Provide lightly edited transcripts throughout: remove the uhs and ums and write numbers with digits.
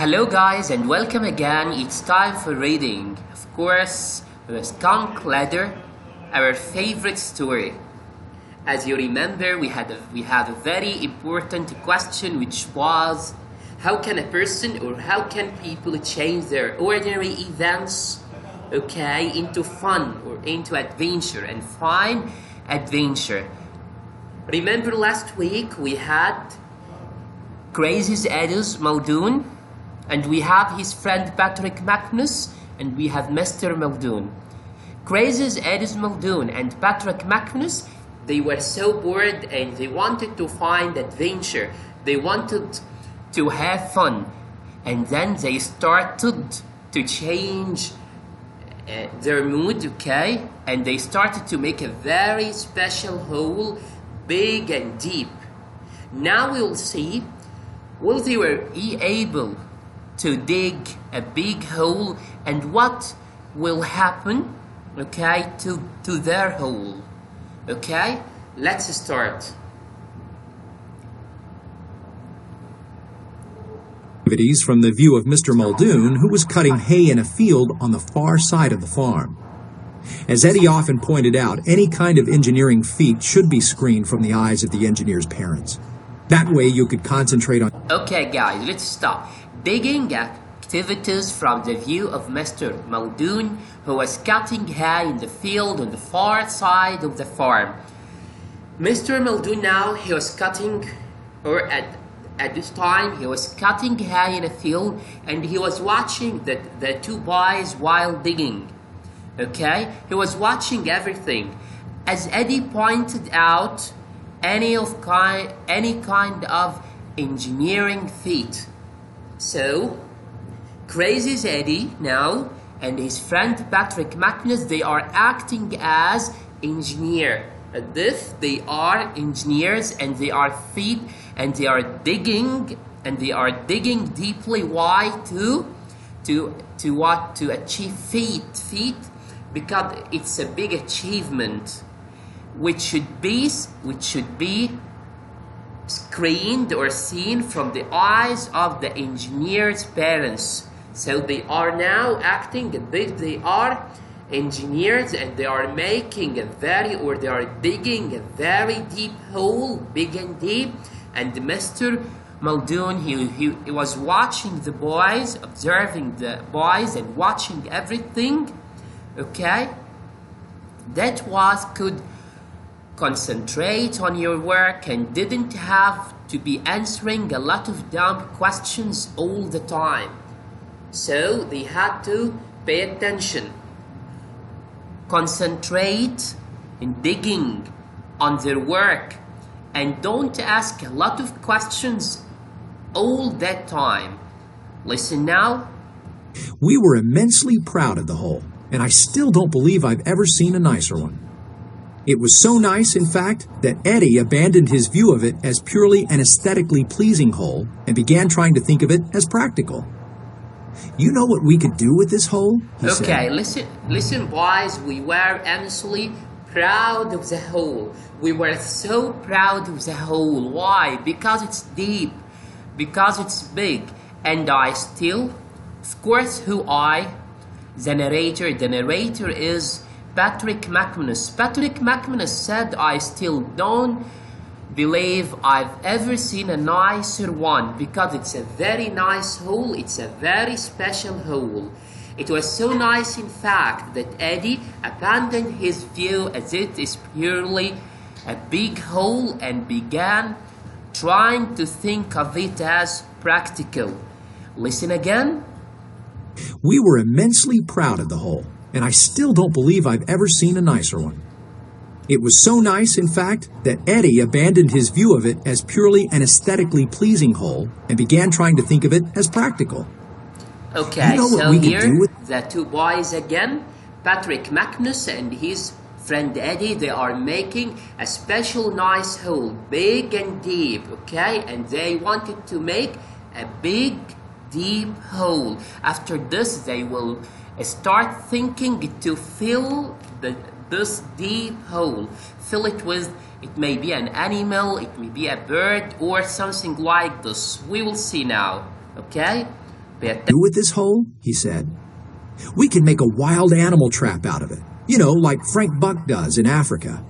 Hello guys and welcome again. It's time for reading, of course, the Skunk Ladder, our favorite story. As you remember, we had a very important question, which was how can a person or how can people change their ordinary events, into fun or into adventure and find adventure. Remember last week we had Crazy Eddie's Muldoon, and we have his friend Patrick Magnus, and we have Mr. Muldoon. Crazy Eddie's Muldoon and Patrick Magnus, they were so bored and they wanted to find adventure. They wanted to have fun, and then they started to change their mood, and they started to make a very special hole, big and deep. Now we'll see, will they were able to dig a big hole, and what will happen, to their hole. Let's start. Activities from the view of Mr. Muldoon, who was cutting hay in a field on the far side of the farm. As Eddie often pointed out, any kind of engineering feat should be screened from the eyes of the engineer's parents. That way you could concentrate on... Okay guys, let's stop. Digging activities from the view of Mr. Muldoon, who was cutting hay in the field on the far side of the farm. Mr. Muldoon now, he was cutting, or at this time, he was cutting hay in a field, and he was watching the two boys while digging. He was watching everything. As Eddie pointed out, any kind of engineering feat. So, Crazy Eddie now and his friend Patrick Magnus, they are acting as engineer. This, they are engineers, and they are feet, and they are digging, deeply. Why? To achieve feat, because it's a big achievement, which should be screened or seen from the eyes of the engineer's parents. So they are now acting as if they are engineers, and they are making they are digging a very deep hole, big and deep. And Mr. Muldoon, he was watching the boys, observing the boys and watching everything. That was could concentrate on your work and didn't have to be answering a lot of dumb questions all the time. So they had to pay attention, concentrate in digging on their work, and don't ask a lot of questions all that time. Listen now. We were immensely proud of the hole, and I still don't believe I've ever seen a nicer one. It was so nice, in fact, that Eddie abandoned his view of it as purely an aesthetically pleasing hole and began trying to think of it as practical. You know what we could do with this hole? He said. Listen boys, we were immensely proud of the hole. We were so proud of the hole. Why? Because it's deep, because it's big, and I still, of course, the narrator is Patrick Magnus. Patrick Magnus said, I still don't believe I've ever seen a nicer one, because it's a very nice hole, it's a very special hole. It was so nice, in fact, that Eddie abandoned his view as it is purely a big hole and began trying to think of it as practical. Listen again. We were immensely proud of the hole, and I still don't believe I've ever seen a nicer one. It was so nice, in fact, that Eddie abandoned his view of it as purely an aesthetically pleasing hole and began trying to think of it as practical. You know so here, the two boys again, Patrick Magnus and his friend Eddie, they are making a special nice hole, big and deep, and they wanted to make a big, deep hole. After this, they will start thinking to fill this deep hole. Fill it with, it may be an animal, it may be a bird, or something like this. We will see now. Do with this hole, he said. We can make a wild animal trap out of it. You know, like Frank Buck does in Africa.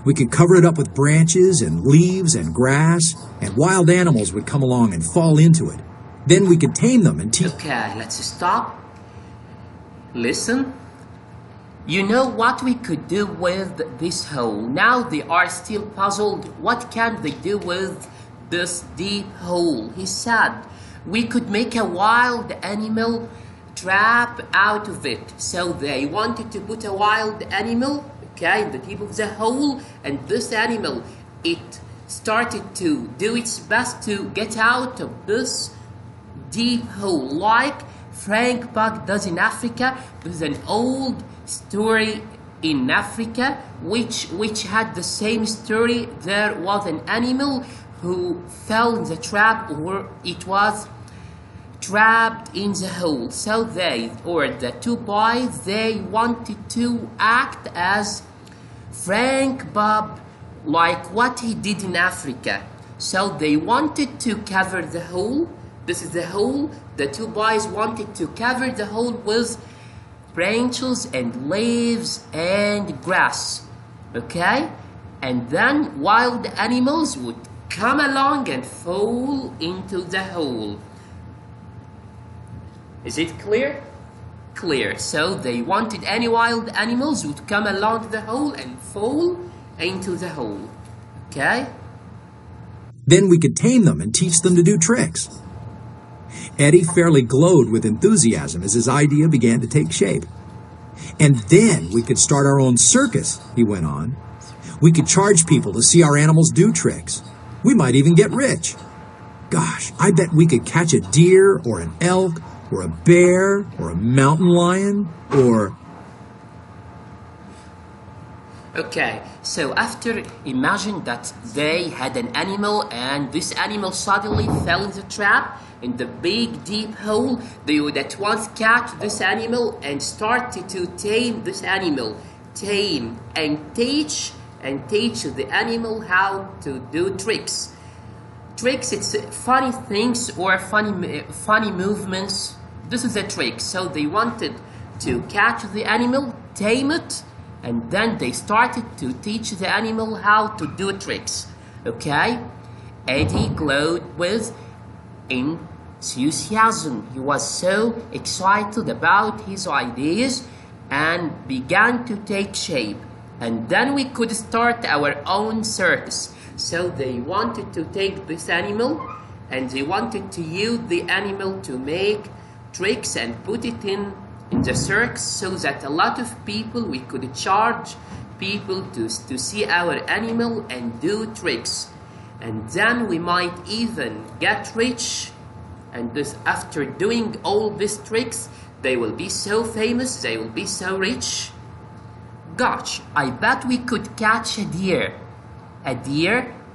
We could cover it up with branches and leaves and grass, and wild animals would come along and fall into it. Then we could tame them and teach... Okay, let's stop. Listen. You know what we could do with this hole? Now they are still puzzled. What can they do with this deep hole? He said, we could make a wild animal trap out of it. So they wanted to put a wild animal, okay, in the deep of the hole, and this animal, it started to do its best to get out of this deep hole, like Frank Buck does in Africa. There's an old story in Africa which had the same story. There was an animal who fell in the trap, or it was trapped in the hole. So the two boys, they wanted to act as Frank Buck, like what he did in Africa. So they wanted to cover the hole. This is the hole. The two boys wanted to cover the hole with branches and leaves and grass, okay? And then wild animals would come along and fall into the hole. Is it clear? Clear. So they wanted any wild animals would come along the hole and fall into the hole, okay? Then we could tame them and teach them to do tricks. Eddie fairly glowed with enthusiasm as his idea began to take shape. And then we could start our own circus, he went on. We could charge people to see our animals do tricks. We might even get rich. Gosh, I bet we could catch a deer or an elk or a bear or a mountain lion or... Okay, so after imagine that they had an animal and this animal suddenly fell in the trap in the big deep hole, they would at once catch this animal and start to tame this animal. Tame and teach the animal how to do tricks. Tricks, it's funny things or funny movements. This is a trick. So they wanted to catch the animal, tame it, and then they started to teach the animal how to do tricks. Okay? Eddie glowed with enthusiasm. He was so excited about his ideas and began to take shape. And then we could start our own circus. So they wanted to take this animal and they wanted to use the animal to make tricks and put it in the circus, so that a lot of people, we could charge people to see our animal and do tricks. And then we might even get rich. And this, after doing all these tricks, they will be so famous, they will be so rich. Gosh, I bet we could catch a deer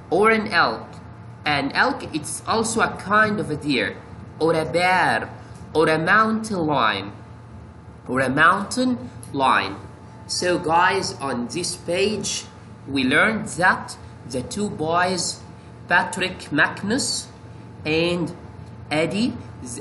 or an elk. An elk, it's also a kind of a deer, or a bear, or a mountain lion. So guys, on this page we learned that the two boys, Patrick Magnus and Eddie,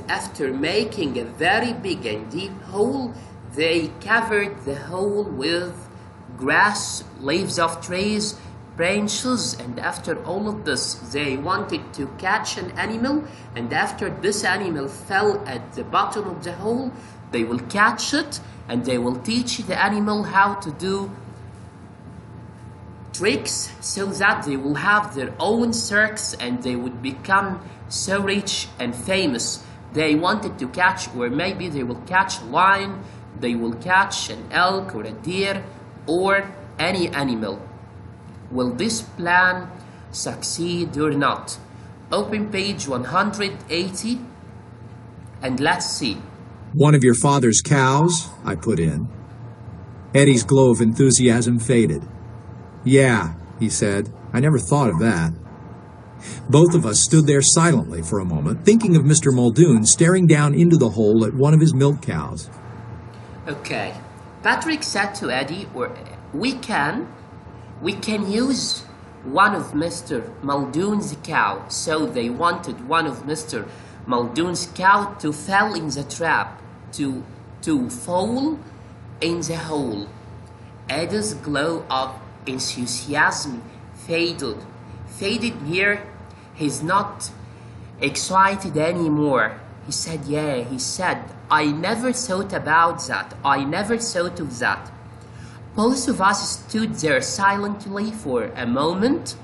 after making a very big and deep hole, they covered the hole with grass, leaves of trees, branches, and after all of this they wanted to catch an animal, and after this animal fell at the bottom of the hole, they will catch it and they will teach the animal how to do tricks, so that they will have their own circus and they would become so rich and famous. They wanted to catch, or maybe they will catch a lion, they will catch an elk or a deer or any animal. Will this plan succeed or not? Open page 180 and let's see. One of your father's cows, I put in. Eddie's glow of enthusiasm faded. Yeah, he said, I never thought of that. Both of us stood there silently for a moment, thinking of Mr. Muldoon staring down into the hole at one of his milk cows. Okay, Patrick said to Eddie, we can use one of Mr. Muldoon's cow. So they wanted one of Mr. Muldoon's cow to fall in the trap, to fall in the hole. Eddie's glow of enthusiasm faded here. He's not excited anymore. He said, I never thought about that. I never thought of that. Both of us stood there silently for a moment,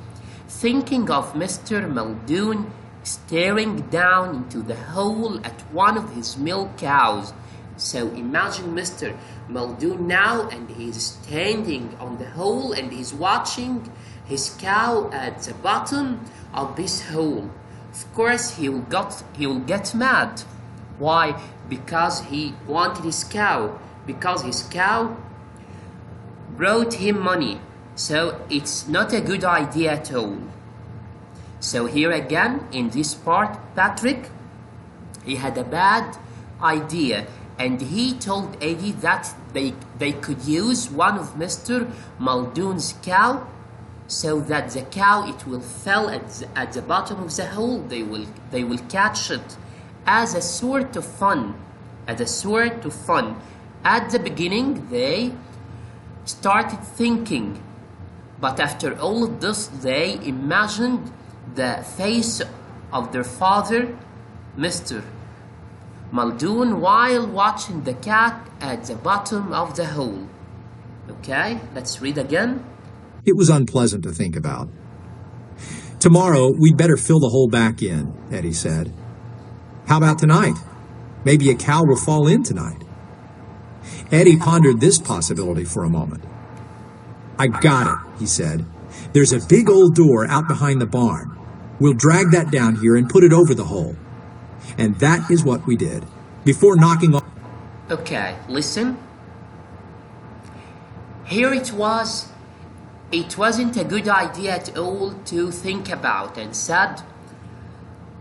thinking of Mr. Muldoon staring down into the hole at one of his milk cows. So imagine Mr. Muldoon now, and he's standing on the hole and he's watching his cow at the bottom of this hole. Of course, he will get mad. Why? Because he wanted his cow. Because his cow brought him money. So it's not a good idea at all. So here again, in this part, Patrick, he had a bad idea. And he told Eddie that they could use one of Mr. Muldoon's cow, so that the cow, it will fall at the bottom of the hole. They will catch it as a sort of fun. At the beginning, they started thinking, but after all of this, they imagined the face of their father, Mr. Muldoon, while watching the cat at the bottom of the hole. Okay, let's read again. It was unpleasant to think about. Tomorrow, we'd better fill the hole back in, Eddie said. How about tonight? Maybe a cow will fall in tonight. Eddie pondered this possibility for a moment. I got it, he said. There's a big old door out behind the barn. We'll drag that down here and put it over the hole. And that is what we did. Before knocking off... Okay, listen. Here it was. It wasn't a good idea at all to think about, and said,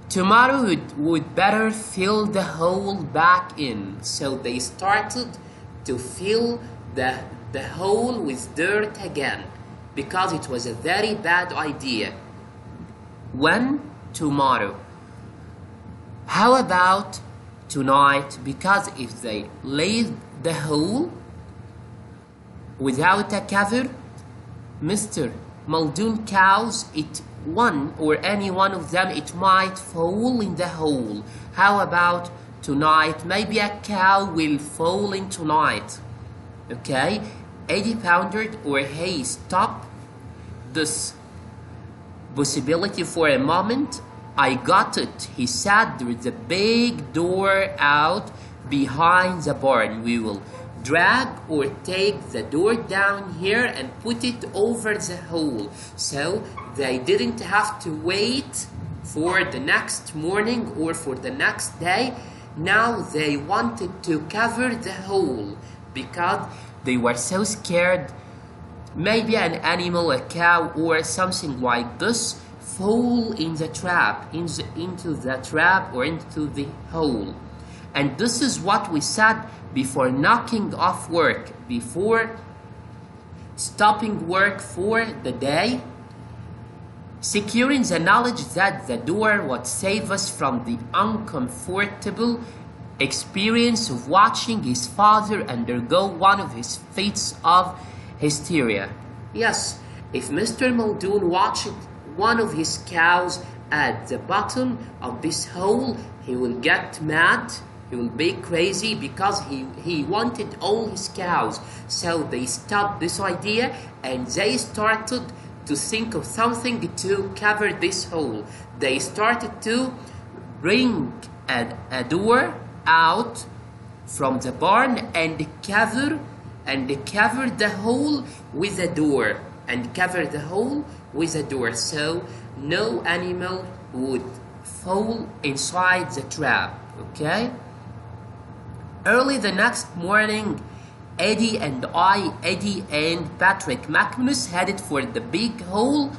tomorrow would better fill the hole back in. So they started to fill the hole with dirt again, because it was a very bad idea. When? Tomorrow. How about tonight? Because if they laid the hole without a cover, Mr. Muldoon cows, one or any one of them, it might fall in the hole. How about tonight? Maybe a cow will fall in tonight. Okay? Eddie pondered, or he stopped this possibility for a moment. I got it, he said. There is a big door out behind the barn. We will drag or take the door down here and put it over the hole. So they didn't have to wait for the next morning or for the next day. Now they wanted to cover the hole because they were so scared. Maybe an animal, a cow or something like this, fall in the trap, into the trap or into the hole. And this is what we said before knocking off work, before stopping work for the day. Securing the knowledge that the door would save us from the uncomfortable experience of watching his father undergo one of his fits of hysteria. Yes, if Mr. Muldoon watched one of his cows at the bottom of this hole, he will get mad. He will be crazy because he wanted all his cows. So they stopped this idea and they started to think of something to cover this hole. They started to bring a door out from the barn and cover the hole with a door. And cover the hole with a door, so no animal would fall inside the trap. Okay? Early the next morning, Eddie and Patrick McManus headed for the big hole,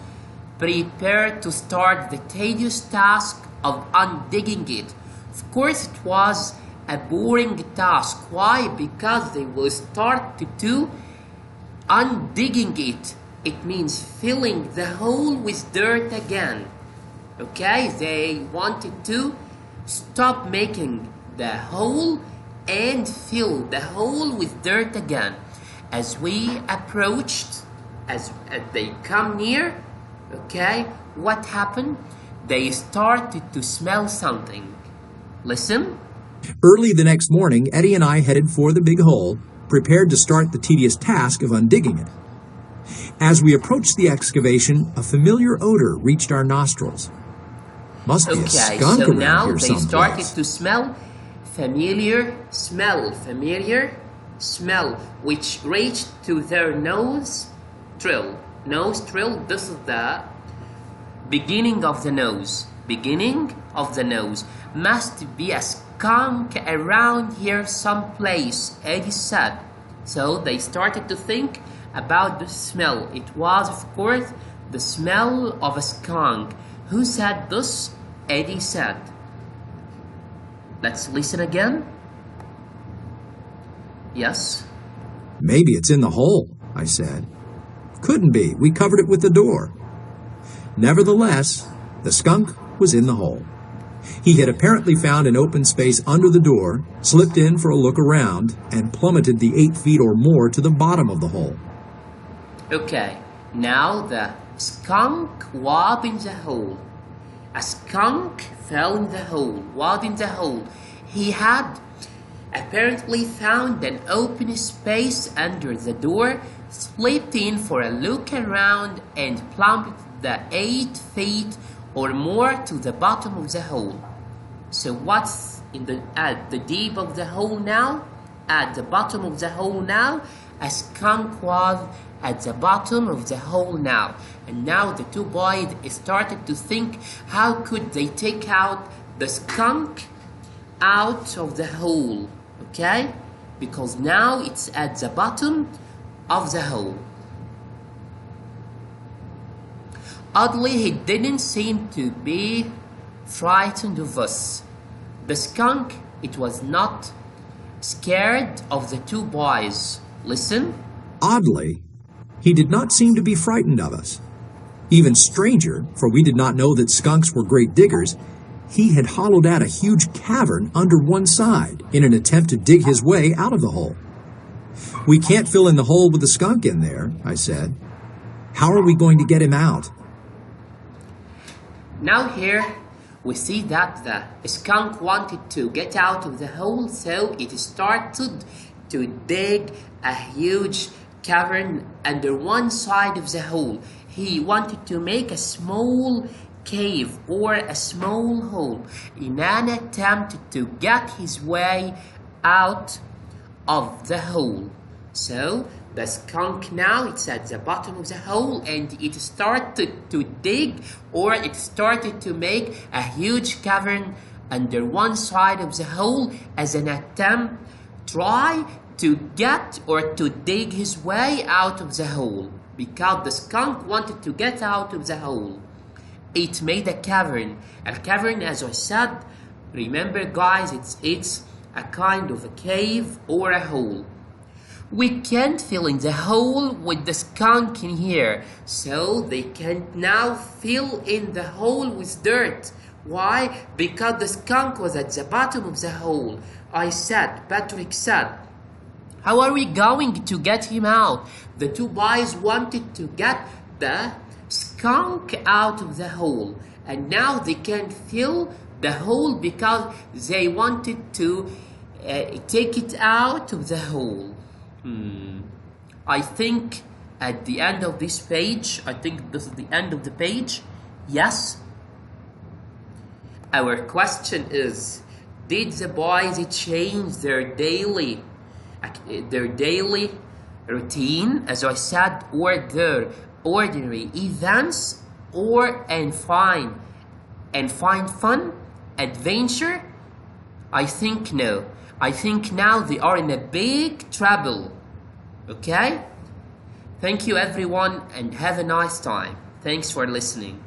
prepared to start the tedious task of undigging it. Of course, it was a boring task. Why? Because they will start to undigging it. It means filling the hole with dirt again. Okay, they wanted to stop making the hole and fill the hole with dirt again. As we approached, as they come near, okay, what happened? They started to smell something. Listen. Early the next morning, Eddie and I headed for the big hole, prepared to start the tedious task of undigging it. As we approached the excavation, a familiar odor reached our nostrils. Must be a skunk so around now here they someplace. started to smell familiar smell, which reached to their nostril. This is the beginning of the nose. Must be a skunk around here someplace, Eddie said. So they started to think about the smell. It was, of course, the smell of a skunk. Who said this? Eddie said. Let's listen again. Yes? Maybe it's in the hole, I said. Couldn't be. We covered it with the door. Nevertheless, the skunk was in the hole. He had apparently found an open space under the door, slipped in for a look around, and plummeted the 8 feet or more to the bottom of the hole. Okay, now the skunk was in the hole. A skunk fell in the hole, was in the hole. He had apparently found an open space under the door, slipped in for a look around, and plummeted the 8 feet or more to the bottom of the hole. So what's at the deep of the hole now? At the bottom of the hole now? A skunk was at the bottom of the hole now. And now the two boys started to think, how could they take out the skunk out of the hole? Okay? Because now it's at the bottom of the hole. Oddly, he didn't seem to be frightened of us. The skunk, it was not scared of the two boys. Listen. Oddly, he did not seem to be frightened of us. Even stranger, for we did not know that skunks were great diggers, he had hollowed out a huge cavern under one side in an attempt to dig his way out of the hole. We can't fill in the hole with the skunk in there, I said. How are we going to get him out? Now here we see that the skunk wanted to get out of the hole, so it started to dig a huge cavern under one side of the hole. He wanted to make a small cave or a small hole in an attempt to get his way out of the hole. So the skunk now, it's at the bottom of the hole, and it started to dig, or it started to make a huge cavern under one side of the hole as an attempt try to get or to dig his way out of the hole, because the skunk wanted to get out of the hole. It made a cavern. A cavern, as I said, remember guys, it's a kind of a cave or a hole. We can't fill in the hole with the skunk in here, so they can now fill in the hole with dirt. Why? Because the skunk was at the bottom of the hole. Patrick said, how are we going to get him out? The two boys wanted to get the skunk out of the hole, and now they can fill the hole because they wanted to take it out of the hole. I think at the end of this page, I think this is the end of the page. Yes. Our question is, did the boys change their daily routine, as I said, or their ordinary events, and find fun, adventure? I think no. I think now they are in a big trouble. Okay? Thank you everyone, and have a nice time. Thanks for listening.